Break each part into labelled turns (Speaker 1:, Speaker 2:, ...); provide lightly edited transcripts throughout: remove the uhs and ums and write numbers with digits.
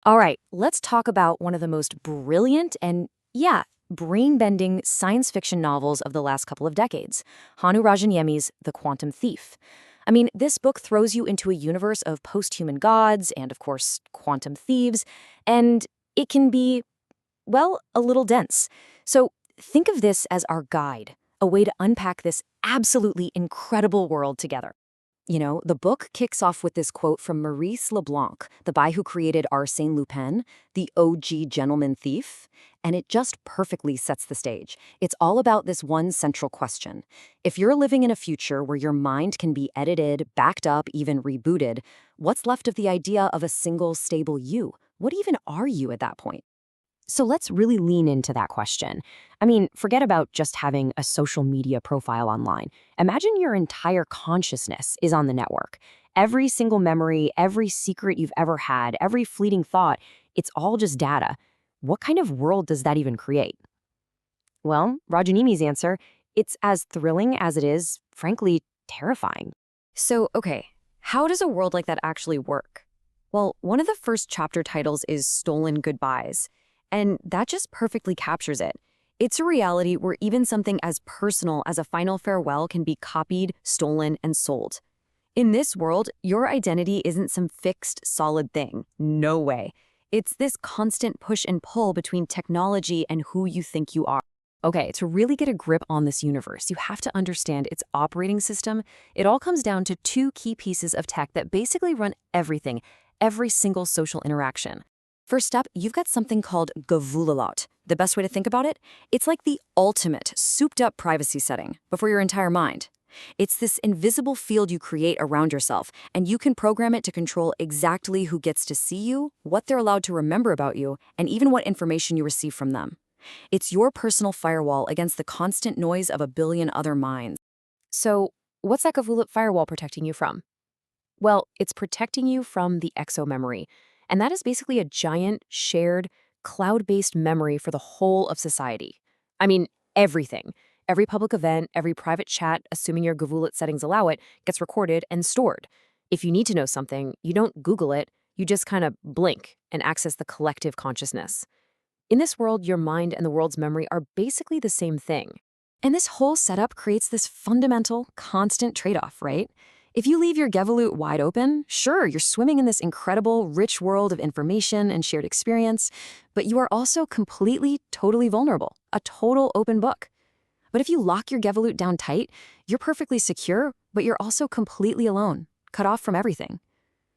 Speaker 1: All right, let's talk about one of the most brilliant and, yeah, brain-bending science fiction novels of the last couple of decades, Hannu Rajaniemi's The Quantum Thief. I mean, this book throws you into a universe of post-human gods and, of course, quantum thieves, and it can be, well, a little dense. So think of this as our guide, a way to unpack this absolutely incredible world together. The book kicks off with this quote from Maurice Leblanc, the guy who created Arsène Lupin, the OG gentleman thief, and it just perfectly sets the stage. It's all about this one central question. If you're living in a future where your mind can be edited, backed up, even rebooted, what's left of the idea of a single stable you? What even are you at that point? So let's really lean into that question. I mean, forget about just having a social media profile online. Imagine your entire consciousness is on the network. Every single memory, every secret you've ever had, every fleeting thought, it's all just data. What kind of world does that even create? Well, Rajanimi's answer, it's as thrilling as it is, frankly, terrifying. So, okay, how does a world like that actually work? Well, one of the first chapter titles is Stolen Goodbyes, and that just perfectly captures it. It's a reality where even something as personal as a final farewell can be copied, stolen, and sold. In this world, your identity isn't some fixed, solid thing. No way. It's this constant push and pull between technology and who you think you are. Okay, to really get a grip on this universe, you have to understand its operating system. It all comes down to two key pieces of tech that basically run everything, every single social interaction. First up, you've got something called Gavulalot. The best way to think about it? It's like the ultimate souped-up privacy setting, but for your entire mind. It's this invisible field you create around yourself, and you can program it to control exactly who gets to see you, what they're allowed to remember about you, and even what information you receive from them. It's your personal firewall against the constant noise of a billion other minds. So, what's that Gavulat firewall protecting you from? Well, it's protecting you from the exo memory. And that is basically a giant, shared, cloud-based memory for the whole of society. I mean, everything. Every public event, every private chat, assuming your Gavulat settings allow it, gets recorded and stored. If you need to know something, you don't Google it, you just kind of blink and access the collective consciousness. In this world, your mind and the world's memory are basically the same thing. And this whole setup creates this fundamental, constant trade-off, right? If you leave your Gevalut wide open, sure, you're swimming in this incredible, rich world of information and shared experience, but you are also completely, totally vulnerable, a total open book. But if you lock your Gevalut down tight, you're perfectly secure, but you're also completely alone, cut off from everything.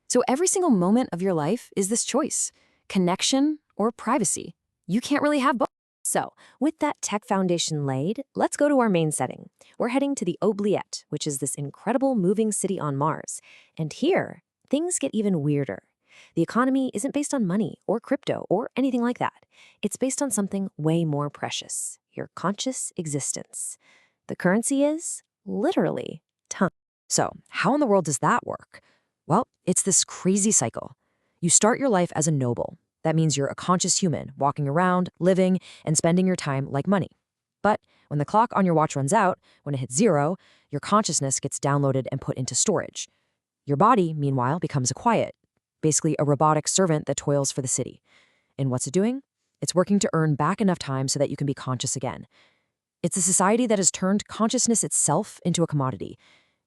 Speaker 1: So every single moment of your life is this choice, connection or privacy. You can't really have both. So, with that tech foundation laid, let's go to our main setting. We're heading to the Oubliette, which is this incredible moving city on Mars. And here, things get even weirder. The economy isn't based on money or crypto or anything like that. It's based on something way more precious, your conscious existence. The currency is, literally, time. So, how in the world does that work? Well, it's this crazy cycle. You start your life as a noble. That means you're a conscious human, walking around, living, and spending your time like money. But when the clock on your watch runs out, when it hits zero, your consciousness gets downloaded and put into storage. Your body, meanwhile, becomes a quiet, basically a robotic servant that toils for the city. And what's it doing? It's working to earn back enough time so that you can be conscious again. It's a society that has turned consciousness itself into a commodity.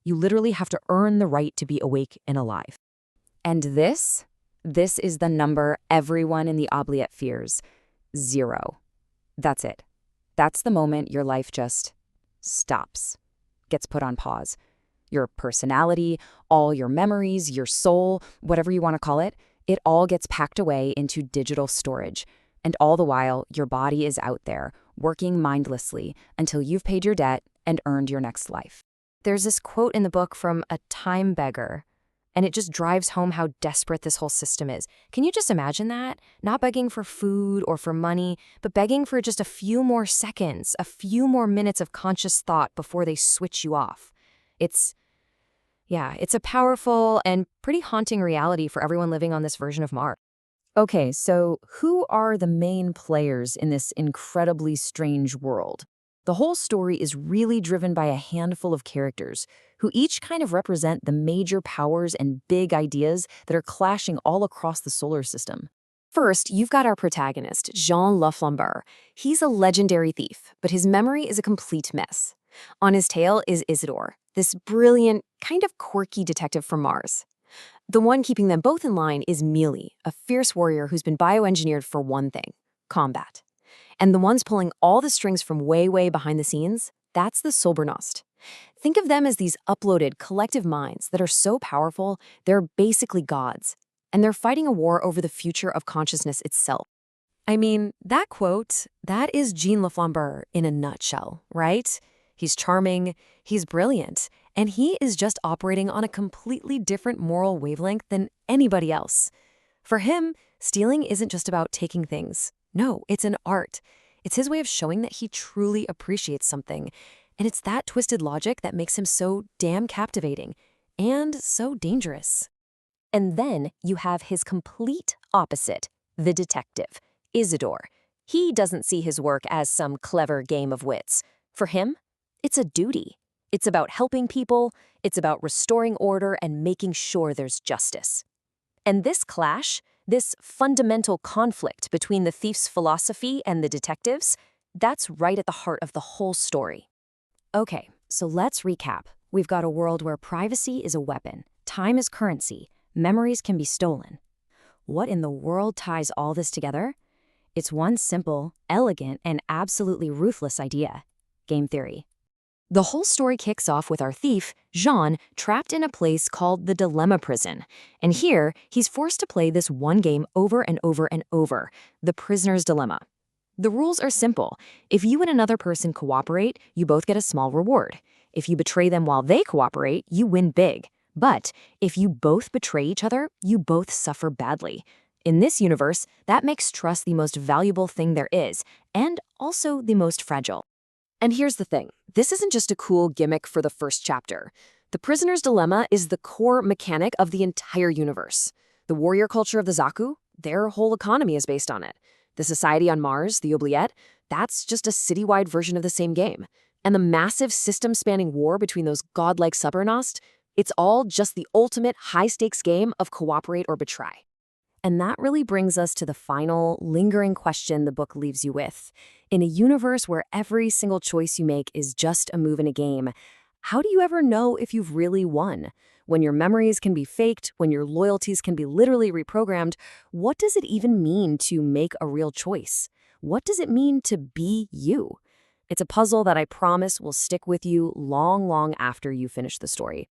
Speaker 1: You literally have to earn the right to be awake and alive. And this is the number everyone in the Oubliette fears. 0. That's it. That's the moment your life just stops, gets put on pause. Your personality, all your memories, your soul, whatever you want to call it, it all gets packed away into digital storage. And all the while, your body is out there, working mindlessly until you've paid your debt and earned your next life. There's this quote in the book from a time beggar, and it just drives home how desperate this whole system is. Can you just imagine that? Not begging for food or for money, but begging for just a few more seconds, a few more minutes of conscious thought before they switch you off. It's a powerful and pretty haunting reality for everyone living on this version of Mars. Okay, so who are the main players in this incredibly strange world? The whole story is really driven by a handful of characters who each kind of represent the major powers and big ideas that are clashing all across the solar system. First, you've got our protagonist, Jean Laflambeau. He's a legendary thief, but his memory is a complete mess. On his tail is Isidore, this brilliant, kind of quirky detective from Mars. The one keeping them both in line is Mealy, a fierce warrior who's been bioengineered for one thing: combat. And the ones pulling all the strings from way, way behind the scenes, that's the Sobernost. Think of them as these uploaded collective minds that are so powerful, they're basically gods. And they're fighting a war over the future of consciousness itself. I mean, that quote, that is Jean Laflambeau in a nutshell, right? He's charming, he's brilliant, and he is just operating on a completely different moral wavelength than anybody else. For him, stealing isn't just about taking things. No, it's an art. It's his way of showing that he truly appreciates something. And it's that twisted logic that makes him so damn captivating and so dangerous. And then you have his complete opposite, the detective, Isidore. He doesn't see his work as some clever game of wits. For him, it's a duty. It's about helping people, it's about restoring order and making sure there's justice. And this clash, this fundamental conflict between the thief's philosophy and the detective's, that's right at the heart of the whole story. Okay, so let's recap. We've got a world where privacy is a weapon, time is currency, memories can be stolen. What in the world ties all this together? It's one simple, elegant, and absolutely ruthless idea: game theory. The whole story kicks off with our thief, Jean, trapped in a place called the Dilemma Prison. And here, he's forced to play this one game over and over and over, the prisoner's dilemma. The rules are simple. If you and another person cooperate, you both get a small reward. If you betray them while they cooperate, you win big. But if you both betray each other, you both suffer badly. In this universe, that makes trust the most valuable thing there is, and also the most fragile. And here's the thing. This isn't just a cool gimmick for the first chapter. The prisoner's dilemma is the core mechanic of the entire universe. The warrior culture of the Zaku, their whole economy is based on it. The society on Mars, the Oubliette, that's just a citywide version of the same game. And the massive system-spanning war between those godlike Sobernost, it's all just the ultimate high-stakes game of cooperate or betray. And that really brings us to the final, lingering question the book leaves you with. In a universe where every single choice you make is just a move in a game, how do you ever know if you've really won? When your memories can be faked, when your loyalties can be literally reprogrammed, what does it even mean to make a real choice? What does it mean to be you? It's a puzzle that I promise will stick with you long, long after you finish the story.